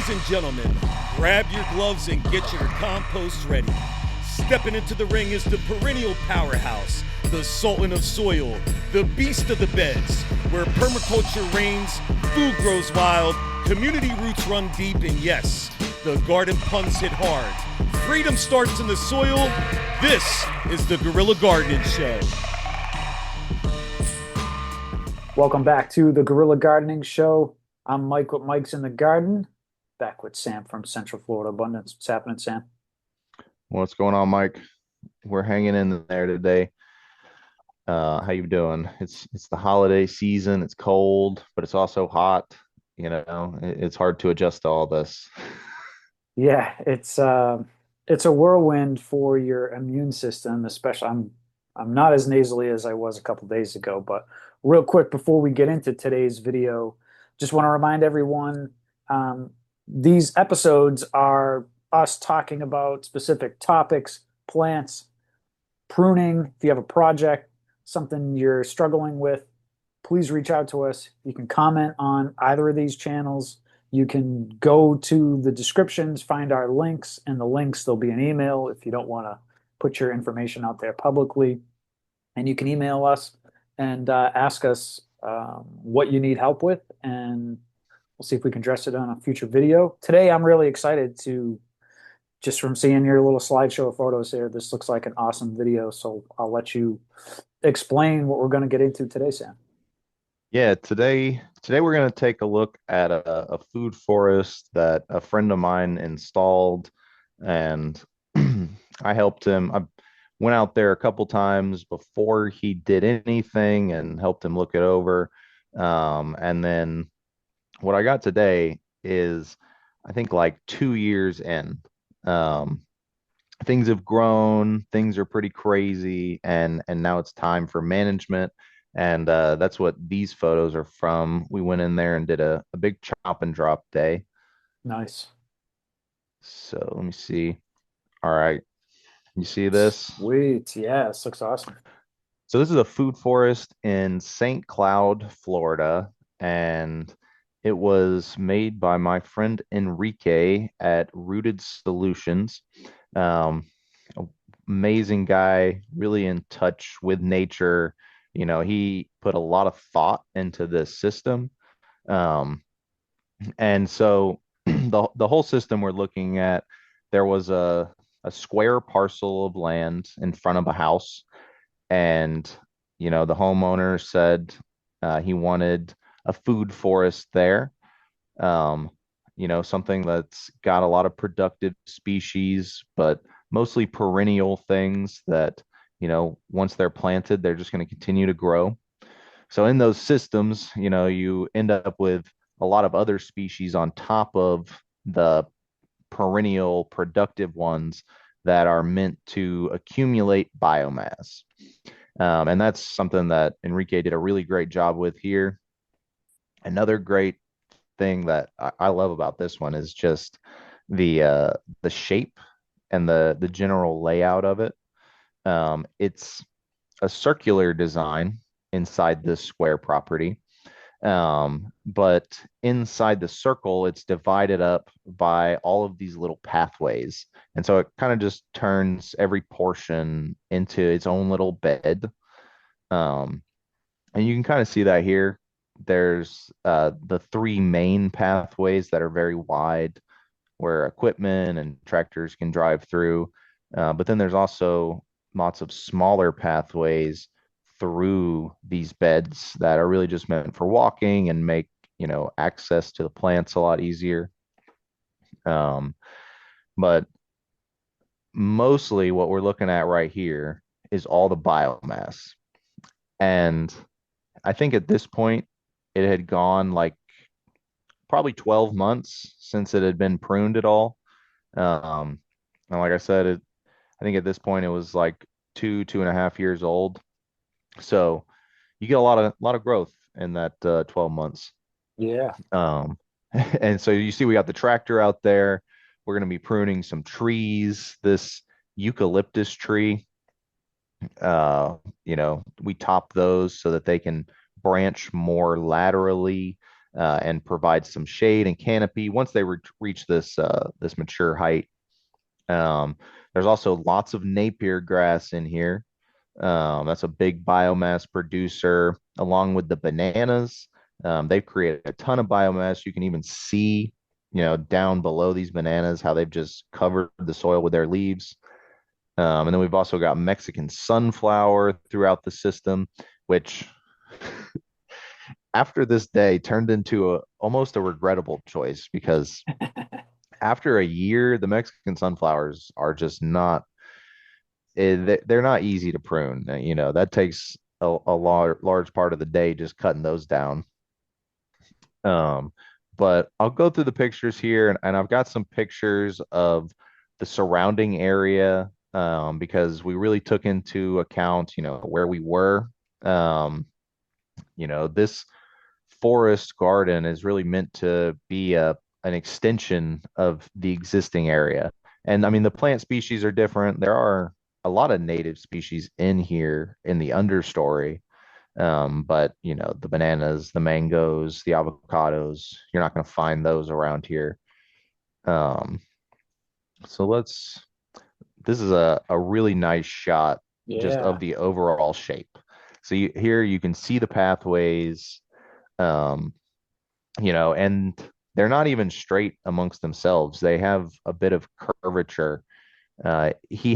Ladies and gentlemen, grab your gloves and get your compost ready. Stepping into the ring is the perennial powerhouse, the sultan of soil, the beast of the beds, where permaculture reigns, food grows wild, community roots run deep, and yes, the garden punts hit hard. Freedom starts in the soil. This is the Guerrilla Gardening Show. Welcome back to the Guerrilla Gardening Show. I'm Mike with Mike's in the Garden, back with Sam from Central Florida Abundance. What's happening, Sam? What's going on, Mike? We're hanging in there today. How you doing? It's the holiday season. It's cold, but it's also hot. It's hard to adjust to all this. Yeah, it's a whirlwind for your immune system, especially I'm not as nasally as I was a couple days ago, but real quick before we get into today's video, just want to remind everyone these episodes are us talking about specific topics, plants, pruning. If you have a project, something you're struggling with, please reach out to us. You can comment on either of these channels. You can go to the descriptions, find our links, and the links, there'll be an email if you don't want to put your information out there publicly. And you can email us and ask us what you need help with, and we'll see if we can address it on a future video. Today, I'm really excited to, just from seeing your little slideshow of photos here, this looks like an awesome video, so I'll let you explain what we're going to get into today, Sam. Yeah, today we're going to take a look at a food forest that a friend of mine installed, and I helped him. I went out there a couple times before he did anything and helped him look it over. And then what I got today is, I think, like 2 years in. Things have grown, things are pretty crazy, and now it's time for management. And that's what these photos are from. We went in there and did a big chop and drop day. Nice. So let me see. All right. You see this? Sweet. Yeah, this looks awesome. So this is a food forest in St. Cloud, Florida, and it was made by my friend Enrique at Rooted Solutions. Um, Amazing guy, really in touch with nature. He put a lot of thought into this system. Um, and so the whole system we're looking at, there was a square parcel of land in front of a house, and the homeowner said he wanted a food forest there. Something that's got a lot of productive species, but mostly perennial things that, once they're planted, they're just going to continue to grow. So in those systems, you end up with a lot of other species on top of the perennial productive ones that are meant to accumulate biomass. And that's something that Enrique did a really great job with here. Another great thing that I love about this one is just the shape and the general layout of it. It's a circular design inside this square property. But inside the circle, it's divided up by all of these little pathways. And so it kind of just turns every portion into its own little bed. And you can kind of see that here. There's the three main pathways that are very wide, where equipment and tractors can drive through. But then there's also lots of smaller pathways through these beds that are really just meant for walking and make, access to the plants a lot easier. But mostly what we're looking at right here is all the biomass. And I think at this point, it had gone like probably 12 months since it had been pruned at all. And like I said, I think at this point it was like 2.5 years old. So you get a lot of growth in that 12 months. Yeah. And so you see we got the tractor out there. We're going to be pruning some trees. This eucalyptus tree, we top those so that they can branch more laterally. and provide some shade and canopy once they reach this mature height. Um, there's also lots of Napier grass in here. That's a big biomass producer, along with the bananas. They've created a ton of biomass. You can even see, down below these bananas, how they've just covered the soil with their leaves. And then we've also got Mexican sunflower throughout the system, which after this day turned into almost a regrettable choice because after a year, the Mexican sunflowers are just not, they're not easy to prune. That takes a large part of the day just cutting those down. Um, but I'll go through the pictures here, and I've got some pictures of the surrounding area, because we really took into account, where we were. Um, this forest garden is really meant to be an extension of the existing area. And I mean, the plant species are different. There are a lot of native species in here in the understory. But the bananas, the mangoes, the avocados, you're not going to find those around here. Um, so this is a really nice shot just Yeah. of the overall shape. So here you can see the pathways, um, and they're not even straight amongst themselves. They have a bit of curvature. He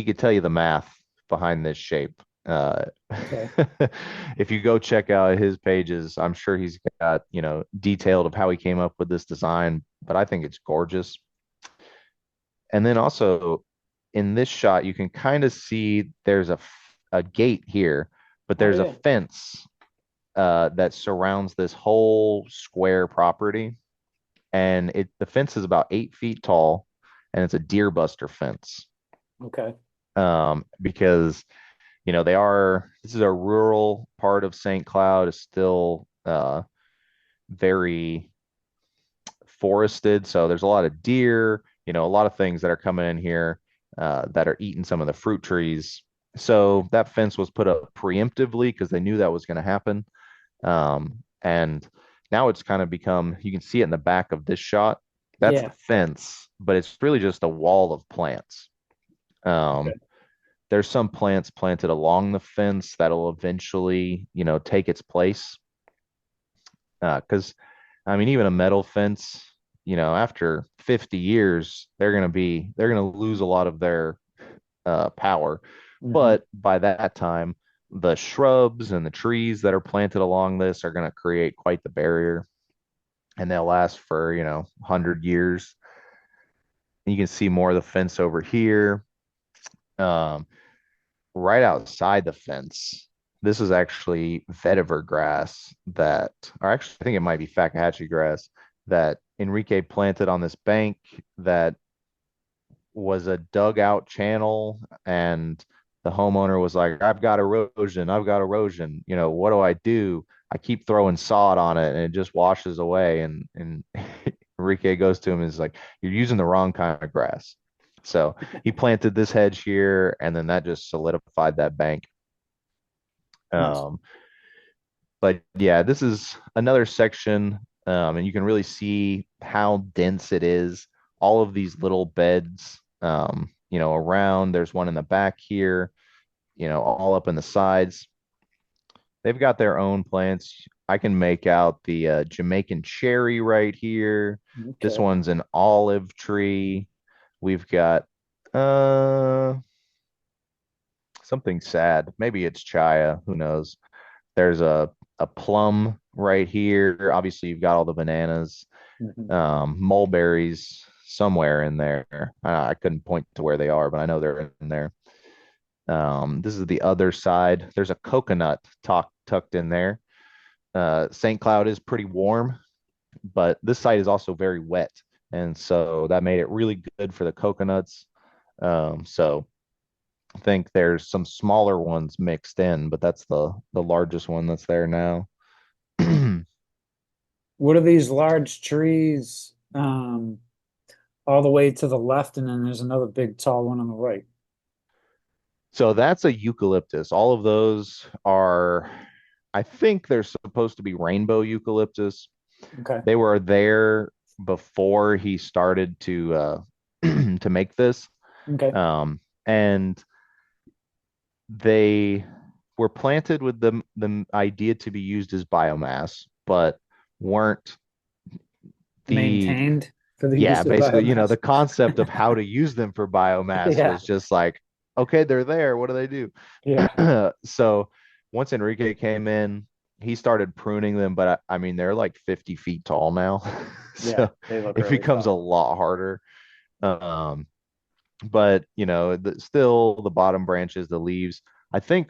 could tell you the math behind this shape. Okay. If you go check out his pages, I'm sure he's got, detailed of how he came up with this design, but I think it's gorgeous. And then also in this shot, you can kind of see there's a gate here, but Oh there's a yeah. fence that surrounds this whole square property. And the fence is about 8 feet tall, and it's a deer buster fence. Okay. Because this is a rural part of St. Cloud, is still very forested, so there's a lot of deer, a lot of things that are coming in here that are eating some of the fruit trees. So that fence was put up preemptively because they knew that was going to happen. And now it's kind of become, you can see it in the back of this shot. That's the Yeah. fence, but it's really just a wall of plants. Okay. There's some plants planted along the fence that'll eventually, take its place. Because, I mean, even a metal fence, after 50 years, they're gonna lose a lot of their power. Hmm. But by that time, the shrubs and the trees that are planted along this are gonna create quite the barrier, and they'll last for, 100 years. You can see more of the fence over here. Um, right outside the fence, this is actually vetiver grass or actually, I think it might be Fakahatchee grass that Enrique planted on this bank that was a dugout channel. And the homeowner was like, I've got erosion. I've got erosion. What do I do? I keep throwing sod on it and it just washes away. And Enrique goes to him and is like, you're using the wrong kind of grass. So he planted this hedge here, and then that just solidified that bank. Nice. Um, but yeah, this is another section, and you can really see how dense it is. All of these little beds, around. There's one in the back here, all up in the sides. They've got their own plants. I can make out the Jamaican cherry right here. This Okay. one's an olive tree. We've got uh something sad. Maybe it's Chaya. Who knows? There's a plum right here. Obviously, you've got all the bananas, Hmm. mulberries somewhere in there. I couldn't point to where they are, but I know they're in there. This is the other side. There's a coconut tucked in there. St. Cloud is pretty warm, but this site is also very wet, and so that made it really good for the coconuts. So I think there's some smaller ones mixed in, but that's the largest one that's there now. What are these large trees all the way to the left, and then there's another big tall one on the right? So that's a eucalyptus. All of those are I think they're supposed to be rainbow eucalyptus. Okay. They were there before he started to make this. Okay. And they were planted with the idea to be used as biomass, but weren't the Maintained for the yeah, use of basically, the biomass. concept of how to use them for biomass Yeah. was just like, okay, they're there. What do they do? Yeah. So once Enrique came in, he started pruning them, but I mean, they're like 50 feet tall now. Yeah. So They look it really becomes a tall. lot harder. Um, but still the bottom branches, the leaves, I think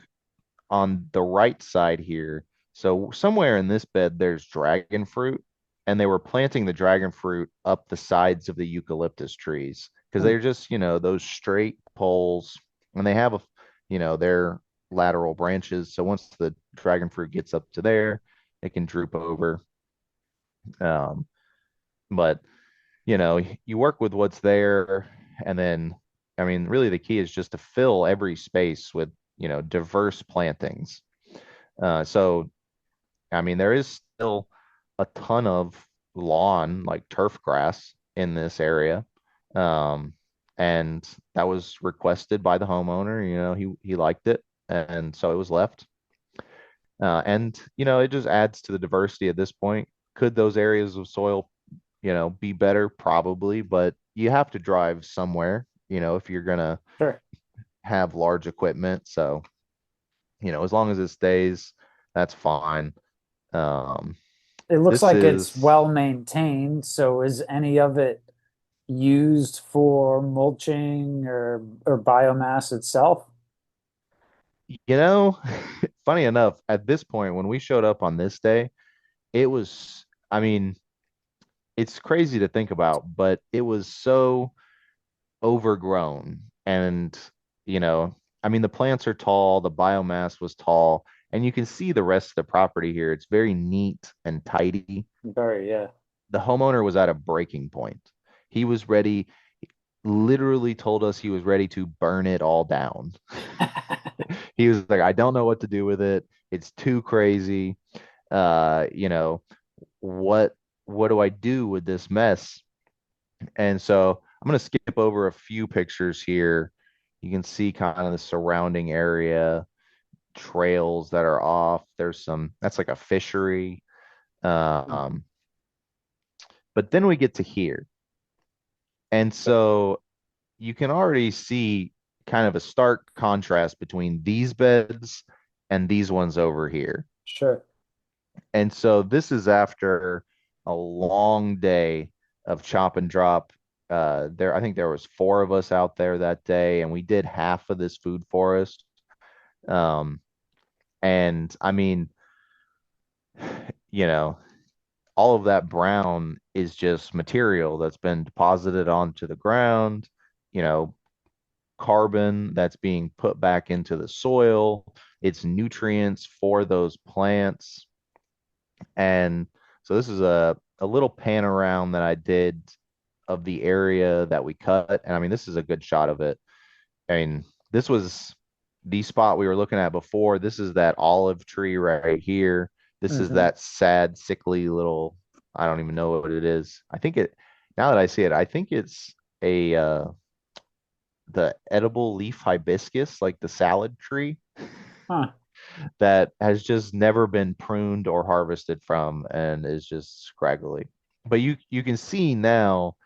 on the right side here, so somewhere in this bed, there's dragon fruit, and they were planting the dragon fruit up the sides of the eucalyptus trees because Hmm. they're just, those straight poles, and they have their lateral branches. So once the dragon fruit gets up to there, it can droop over. Um, but you work with what's there, and then, I mean, really the key is just to fill every space with, diverse plantings. So, I mean, there is still a ton of lawn, like turf grass in this area. Um, and that was requested by the homeowner. He liked it, and so it was left. And it just adds to the diversity at this point. Could those areas of soil, be better? Probably, but you have to drive somewhere, if you're gonna Sure. have large equipment. So, as long as it stays, that's fine. Um, It looks this like it's is, well maintained. So is any of it used for mulching or biomass itself? you know, funny enough, at this point, when we showed up on this day, it was, I mean, it's crazy to think about, but it was so overgrown. And, you know, I mean, the plants are tall, the biomass was tall, and you can see the rest of the property here. It's very neat and tidy. Very, yeah. The homeowner was at a breaking point. He was ready, literally told us he was ready to burn it all down. He was like, I don't know what to do with it. It's too crazy. Uh, you know, what what do I do with this mess? And so I'm going to skip over a few pictures here. You can see kind of the surrounding area, trails that are off. That's like a fishery. Um, but then we get to here. And so you can already see kind of a stark contrast between these beds and these ones over here. Sure. And so this is after a long day of chop and drop. I think there was four of us out there that day, and we did half of this food forest. Um, and I mean, you know, all of that brown is just material that's been deposited onto the ground, you know, carbon that's being put back into the soil. It's nutrients for those plants. And so this is a little pan around that I did of the area that we cut. And I mean, this is a good shot of it. I mean, this was the spot we were looking at before. This is that olive tree right here. This is Hmm. that sad, sickly little, I don't even know what it is. Now that I see it, I think it's a the edible leaf hibiscus, like the salad tree Huh. that has just never been pruned or harvested from and is just scraggly. But you can see now,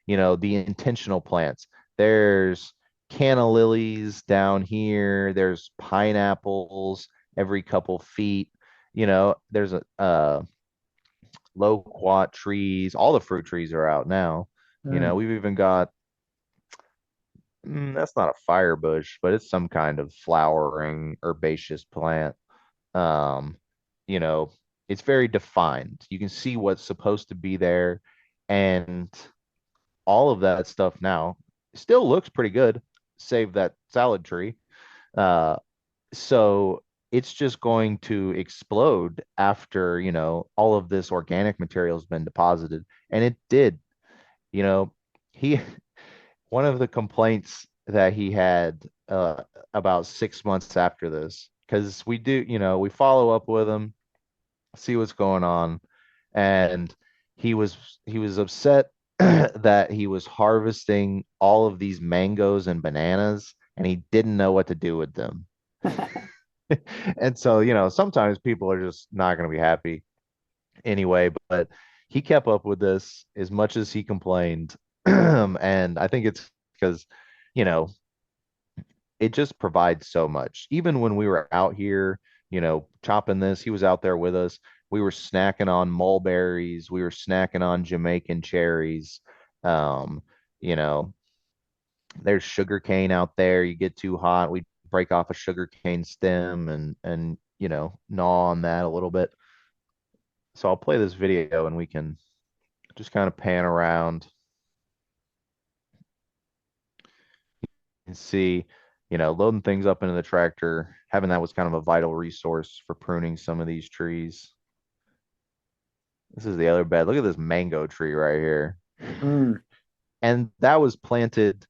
the intentional plants. There's canna lilies down here. There's pineapples every couple feet. There's a loquat trees. All the fruit trees are out now. Mm. We've even got that's not a fire bush, but it's some kind of flowering herbaceous plant. Um, you know, it's very defined. You can see what's supposed to be there, and all of that stuff now still looks pretty good, save that salad tree. Uh, so it's just going to explode after, all of this organic material has been deposited. And it did. You know, he One of the complaints that he had about 6 months after this, because we do, we follow up with him, see what's going on, and he was upset that he was harvesting all of these mangoes and bananas, and he didn't know what to do with them. And so, sometimes people are just not going to be happy anyway, but he kept up with this as much as he complained. And I think it's because, you know, it just provides so much. Even when we were out here, chopping this, he was out there with us. We were snacking on mulberries, we were snacking on Jamaican cherries. Um, you know, there's sugar cane out there. You get too hot, we break off a sugar cane stem and gnaw on that a little bit. So I'll play this video and we can just kind of pan around and see, loading things up into the tractor. Having that was kind of a vital resource for pruning some of these trees. This is the other bed. Look at this mango tree right here. Mm, And that was planted,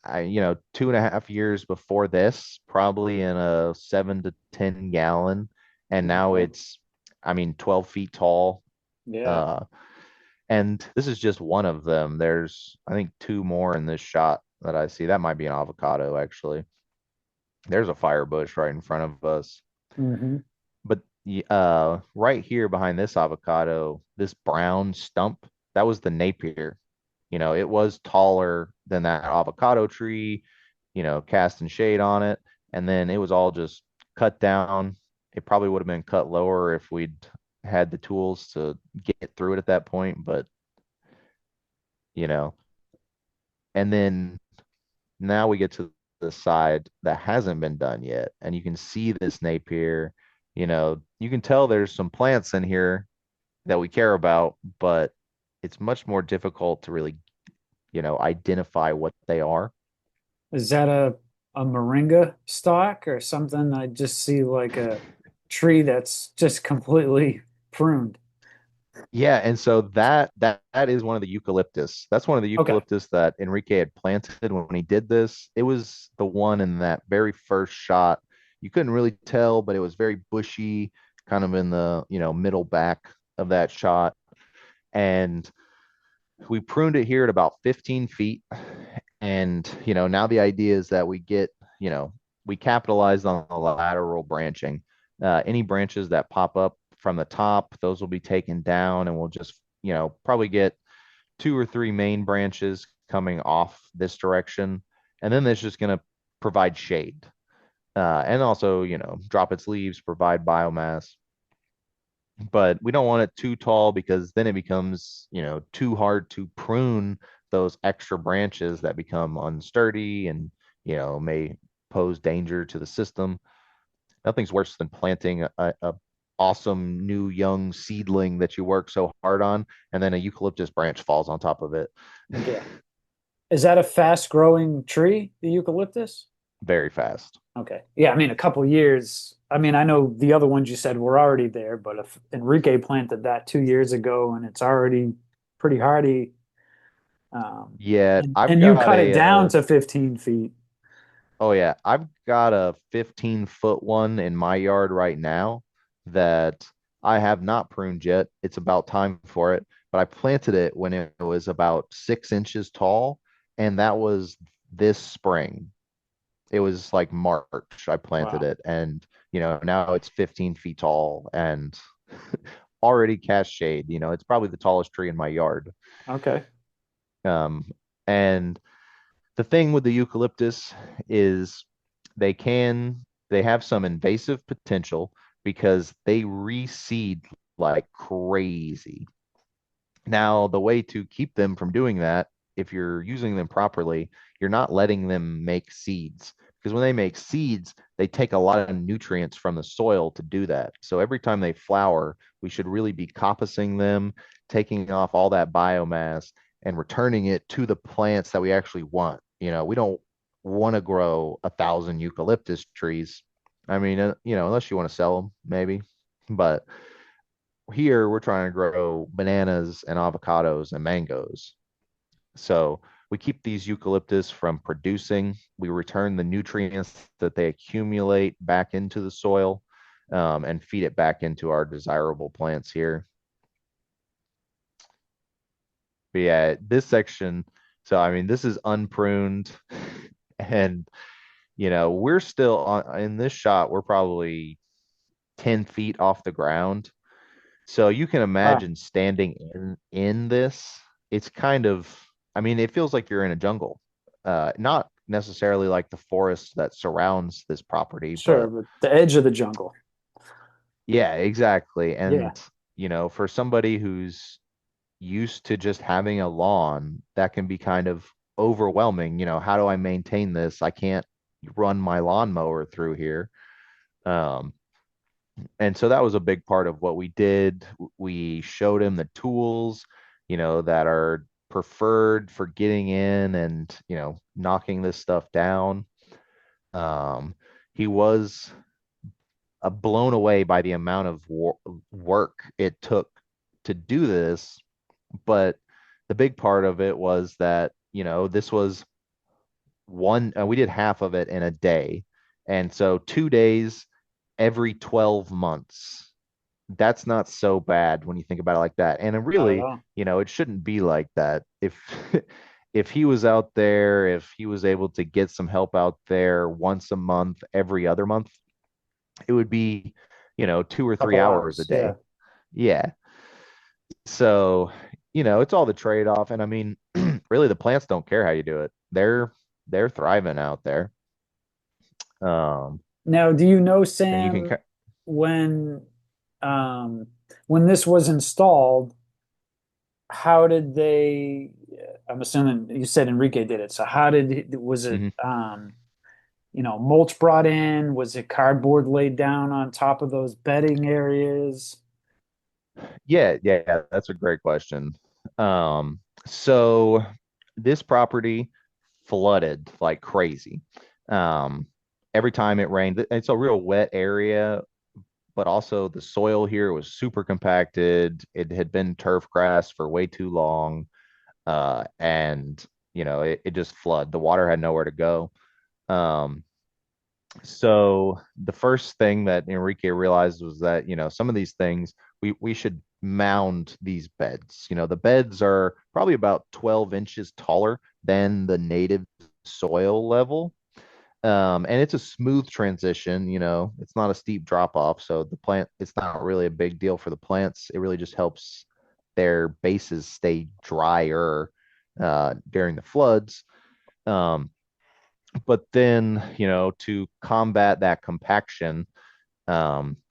2.5 years before this, probably in a 7 to 10 gallon. And now okay. it's, I mean, 12 feet tall. Yeah. Uh, and this is just one of them. There's, I think, two more in this shot that I see. That might be an avocado, actually. There's a fire bush right in front of us. Hmm. But right here behind this avocado, this brown stump, that was the Napier. It was taller than that avocado tree, casting shade on it. And then it was all just cut down. It probably would have been cut lower if we'd had the tools to get through it at that point. But, you know, and then now we get to the side that hasn't been done yet. And you can see this Napier, you can tell there's some plants in here that we care about, but it's much more difficult to really, identify what they are. Is that a moringa stalk or something? I just see like a tree that's just completely pruned. Yeah, and so that is one of the eucalyptus. That's one of the Okay. eucalyptus that Enrique had planted when he did this. It was the one in that very first shot. You couldn't really tell, but it was very bushy, kind of in the, middle back of that shot. And we pruned it here at about 15 feet. And, now the idea is that you know, we capitalized on the lateral branching. Any branches that pop up from the top, those will be taken down, and we'll just, probably get two or three main branches coming off this direction. And then that's just going to provide shade. And also, drop its leaves, provide biomass. But we don't want it too tall because then it becomes, too hard to prune those extra branches that become unsturdy and, may pose danger to the system. Nothing's worse than planting a awesome new young seedling that you work so hard on, and then a eucalyptus branch falls on top of it. Yeah. Is that a fast growing tree, the eucalyptus? Very fast. Okay. Yeah, I mean, a couple years. I mean, I know the other ones you said were already there, but if Enrique planted that 2 years ago and it's already pretty hardy, Yeah, I've and you got cut it a down to 15 feet. oh yeah, I've got a 15-foot one in my yard right now that I have not pruned yet. It's about time for it, but I planted it when it was about 6 inches tall, and that was this spring. It was like March I planted Wow. it, and now it's 15 feet tall and already cast shade. It's probably the tallest tree in my yard. Okay. Um, and the thing with the eucalyptus is they can they have some invasive potential because they reseed like crazy. Now, the way to keep them from doing that, if you're using them properly, you're not letting them make seeds. Because when they make seeds, they take a lot of nutrients from the soil to do that. So every time they flower, we should really be coppicing them, taking off all that biomass and returning it to the plants that we actually want. We don't want to grow 1,000 eucalyptus trees. I mean, unless you want to sell them, maybe. But here we're trying to grow bananas and avocados and mangoes. So we keep these eucalyptus from producing. We return the nutrients that they accumulate back into the soil, and feed it back into our desirable plants here. But yeah, this section, so I mean, this is unpruned, and we're still on in this shot, we're probably 10 feet off the ground. So you can Wow. imagine standing in this. It's kind of, I mean, it feels like you're in a jungle. Not necessarily like the forest that surrounds this property, Sure, but but the edge of the jungle. yeah, exactly. Yeah. And for somebody who's used to just having a lawn, that can be kind of overwhelming. How do I maintain this? I can't run my lawnmower through here. Um, and so that was a big part of what we did. We showed him the tools, that are preferred for getting in and, knocking this stuff down. Um, he was blown away by the amount of work it took to do this. But the big part of it was that, this was we did half of it in a day. And so 2 days every 12 months. That's not so bad when you think about it like that. And it Not at really, all. it shouldn't be like that. If if he was out there, if he was able to get some help out there once a month, every other month, it would be, 2 or 3 hours a Couple hours. Yeah. day. Yeah. So, it's all the trade-off. And I mean, really the plants don't care how you do it. They're thriving out there. Um, Now, do you know, and you can Sam, when um when this was installed, how did they, I'm assuming you said Enrique did it. So how was it mhm. mulch brought in? Was it cardboard laid down on top of those bedding areas? Yeah, that's a great question. So this property flooded like crazy. Um, every time it rained, it's a real wet area, but also the soil here was super compacted. It had been turf grass for way too long. And it just flooded. The water had nowhere to go. Um, so the first thing that Enrique realized was that, some of these things we should mound these beds. The beds are probably about 12 inches taller than the native soil level. And it's a smooth transition, it's not a steep drop off. So the plant, it's not really a big deal for the plants. It really just helps their bases stay drier during the floods. Um, but then, to combat that compaction,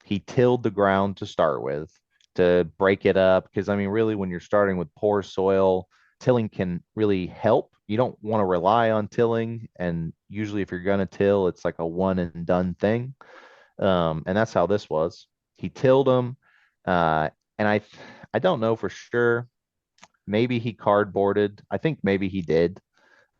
he tilled the ground to start with to break it up. Because, I mean, really, when you're starting with poor soil, tilling can really help. You don't want to rely on tilling. And usually, if you're going to till, it's like a one and done thing. And that's how this was. He tilled them. And I don't know for sure. Maybe he cardboarded. I think maybe he did.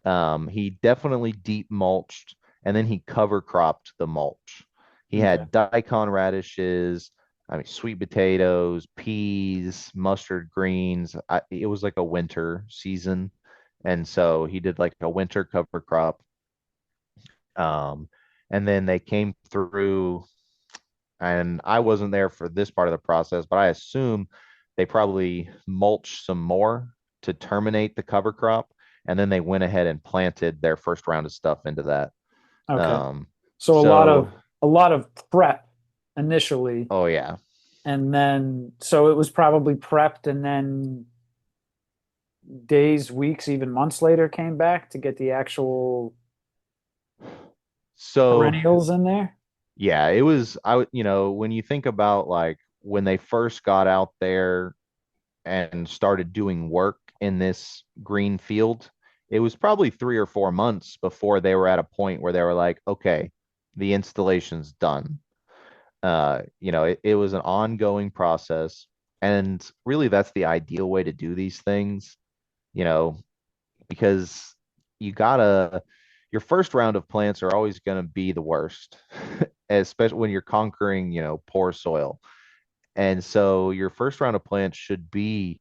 He definitely deep mulched and then he cover cropped the mulch. He Okay. had daikon radishes, I mean, sweet potatoes, peas, mustard greens. It was like a winter season. And so he did like a winter cover crop. Um, and then they came through, and I wasn't there for this part of the process, but I assume they probably mulched some more to terminate the cover crop, and then they went ahead and planted their first round of stuff into that. Okay. Um, So so, a lot of prep initially, oh yeah. and then so it was probably prepped, and then days, weeks, even months later came back to get the actual So perennials in there. yeah, it was when you think about like when they first got out there and started doing work in this green field, it was probably 3 or 4 months before they were at a point where they were like, okay, the installation's done. It was an ongoing process. And really, that's the ideal way to do these things, you know, because you gotta, your first round of plants are always going to be the worst, especially when you're conquering, poor soil. And so your first round of plants should be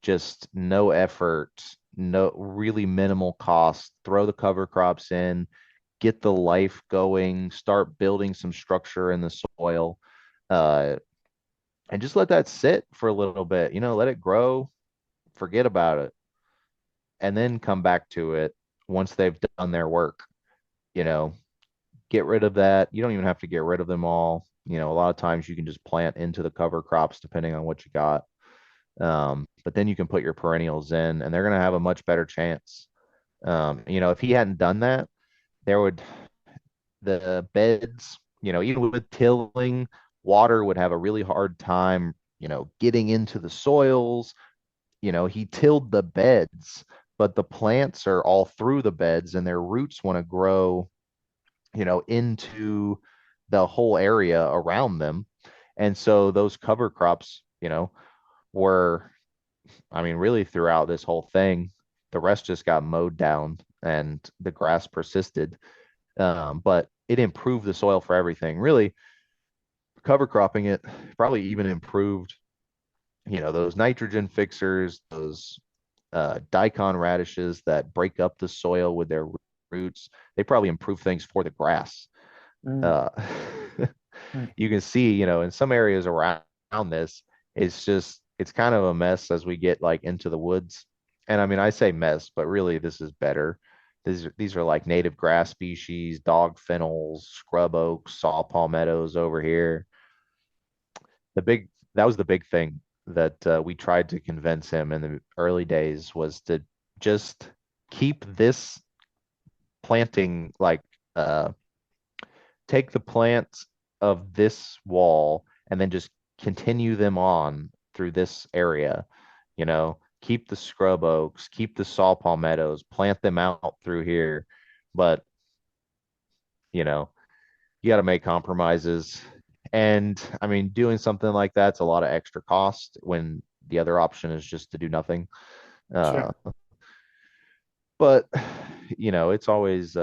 just no effort, no really minimal cost. Throw the cover crops in, get the life going, start building some structure in the soil, uh, and just let that sit for a little bit. Let it grow, forget about it, and then come back to it once they've done their work. You know, get rid of that. You don't even have to get rid of them all. A lot of times you can just plant into the cover crops depending on what you got. But then you can put your perennials in, and they're going to have a much better chance. If he hadn't done that, there would the beds, even with tilling, water would have a really hard time, getting into the soils. He tilled the beds, but the plants are all through the beds, and their roots want to grow, into the whole area around them. And so those cover crops, were, I mean, really throughout this whole thing, the rest just got mowed down and the grass persisted. But it improved the soil for everything. Really, cover cropping it probably even improved, those nitrogen fixers, those daikon radishes that break up the soil with their roots. They probably improve things for the grass. Mm, Uh, mm. you can see, in some areas around this, it's kind of a mess as we get like into the woods. And I mean, I say mess, but really this is better. These are like native grass species, dog fennels, scrub oaks, saw palmettos over here. That was the big thing that we tried to convince him in the early days, was to just keep this planting, like uh take the plants of this wall and then just continue them on through this area. Keep the scrub oaks, keep the saw palmettos, plant them out through here. But, you know, you got to make compromises. And I mean, doing something like that's a lot of extra cost when the other option is just to do nothing. Uh, Sure. but, it's always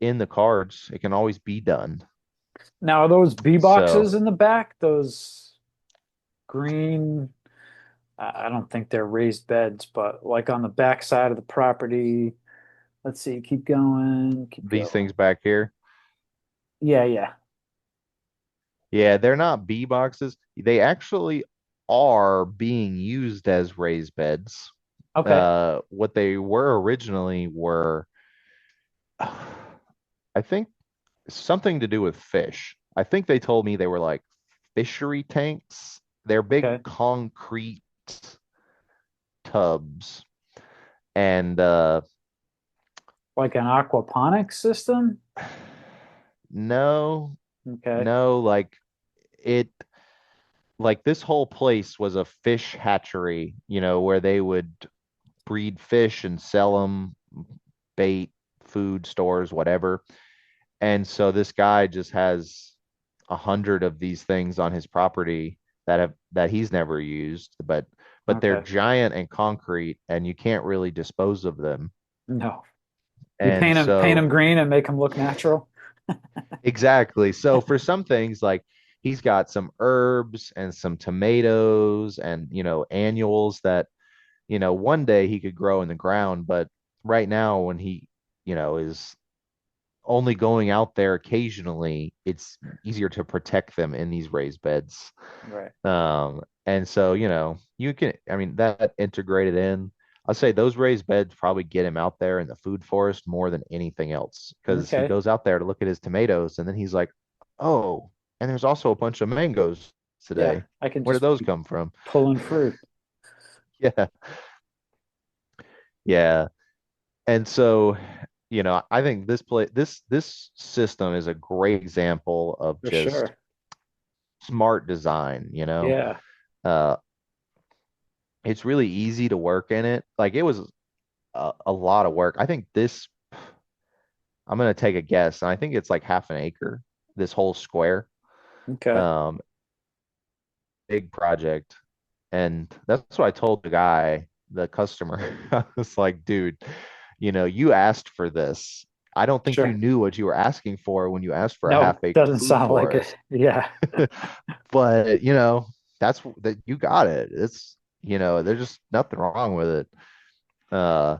in the cards. It can always be done. Now, are those bee So boxes in the back? Those green, I don't think they're raised beds, but like on the back side of the property. Let's see, keep going, keep these going. things back here, Yeah, yeah. yeah, they're not bee boxes. They actually are being used as raised beds. Okay, What they were originally were, I think, something to do with fish. I think they told me they were like fishery tanks. They're big okay. concrete tubs. And Like an aquaponics system? no, Okay, no, it, like this whole place was a fish hatchery, where they would breed fish and sell them, bait, food stores, whatever. And so this guy just has 100 of these things on his property that he's never used, but they're okay. giant and concrete, and you can't really dispose of them. No. You And paint them so green and make them look natural? exactly. So for some things, like he's got some herbs and some tomatoes and annuals that one day he could grow in the ground, but right now when he, is only going out there occasionally, it's easier to protect them in these raised beds. Right. And so, you can, I mean, that integrated in, I'll say those raised beds probably get him out there in the food forest more than anything else, because he Okay. goes out there to look at his tomatoes and then he's like, oh, and there's also a bunch of mangoes Yeah, today. I can Where did just those be come from? pulling fruit. Yeah. Yeah. And so, I think this system is a great example of For just sure. smart design. Yeah, Uh, it's really easy to work in it. Like it was a lot of work. I think I'm gonna take a guess, and I think it's like half an acre, this whole square. okay. Um, Big project. And that's what I told the guy, the customer. I was like, dude, you asked for this. I don't think you Sure. knew what you were asking for when you asked for a No, half acre doesn't food sound like forest. it. Yeah. But, that you got it. It's, there's just nothing wrong with it. Uh,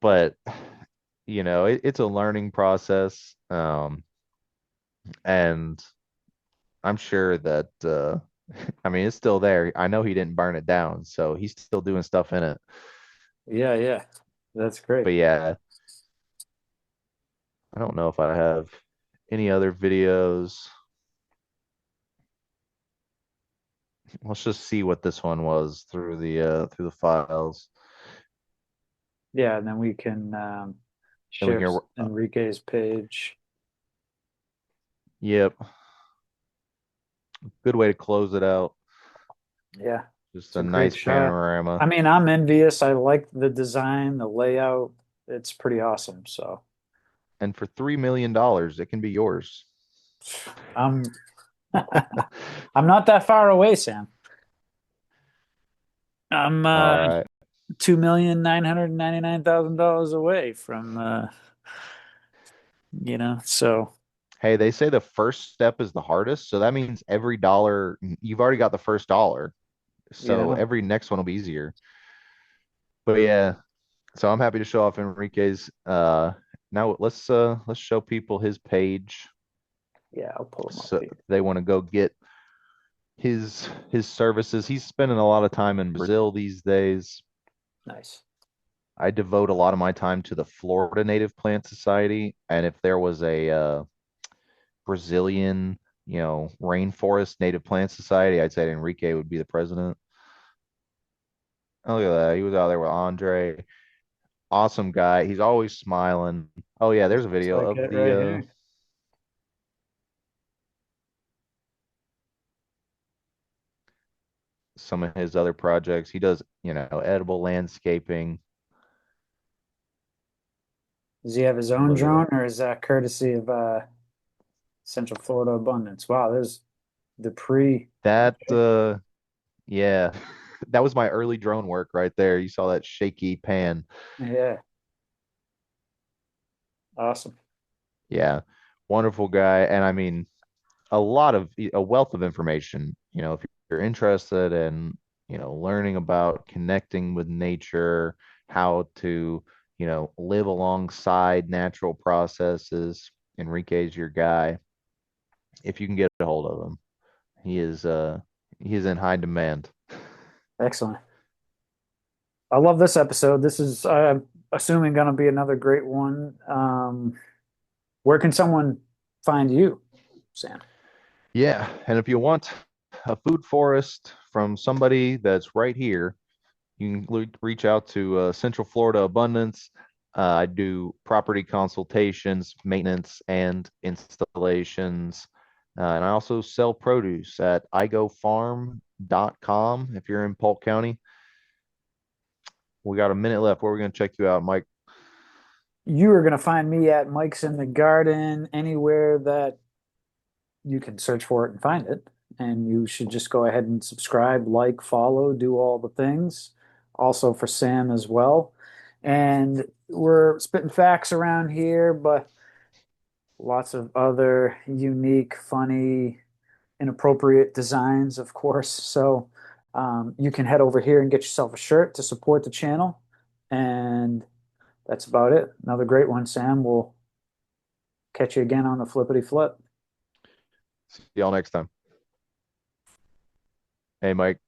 but it's a learning process. And I'm sure that I mean it's still there. I know he didn't burn it down, so he's still doing stuff in it. Yeah, yeah. That's great. But yeah, I don't know if I have any other videos. Let's just see what this one was through the files. Yeah, and then we can Then we share can Enrique's page. yep, good way to close it out. Yeah, Just it's a a great nice shot. panorama. I mean, I'm envious. I like the design, the layout. It's pretty awesome. So And for $3 million, it can be yours. I'm I'm not that far away, Sam. I'm All right. $2,999,000 away from so Hey, they say the first step is the hardest, so that means every dollar you've already got the first dollar. So yeah. every next one will be easier. But yeah, so I'm happy to show off Enrique's. Now let's show people his page. Yeah, I'll pull them up So here. they want to go get his services. He's spending a lot of time in Brazil these days. Nice. I devote a lot of my time to the Florida Native Plant Society, and if there was a Brazilian, rainforest native plant society, I'd say Enrique would be the president. Oh, look at that. He was out there with Andre. Awesome guy. He's always smiling. Oh yeah, there's a Looks video like of it right here. some of his other projects. He does, edible landscaping. Does he have his own Look at drone that. or is that courtesy of Central Florida Abundance? Wow, there's the pre. That Okay. yeah. That was my early drone work right there. You saw that shaky pan. Yeah, awesome. Yeah. Wonderful guy. And I mean, a wealth of information. If you're interested in, learning about connecting with nature, how to, live alongside natural processes, Enrique's your guy. If you can get a hold of him, he is in high demand. Excellent. I love this episode. This is, assuming, going to be another great one. Where can someone find you, Sam? Yeah, and if you want a food forest from somebody that's right here, you can reach out to Central Florida Abundance. I do property consultations, maintenance, and installations. And I also sell produce at igofarm.com if you're in Polk County. We got a minute left. Where are we going to check you out, Mike? You are going to find me at Mike's in the Garden, anywhere that you can search for it and find it. And you should just go ahead and subscribe, like, follow, do all the things. Also for Sam as well. And we're spitting facts around here, but lots of other unique, funny, inappropriate designs, of course. So you can head over here and get yourself a shirt to support the channel. And that's about it. Another great one, Sam. We'll catch you again on the flippity flip. See y'all next time. Hey, Mike.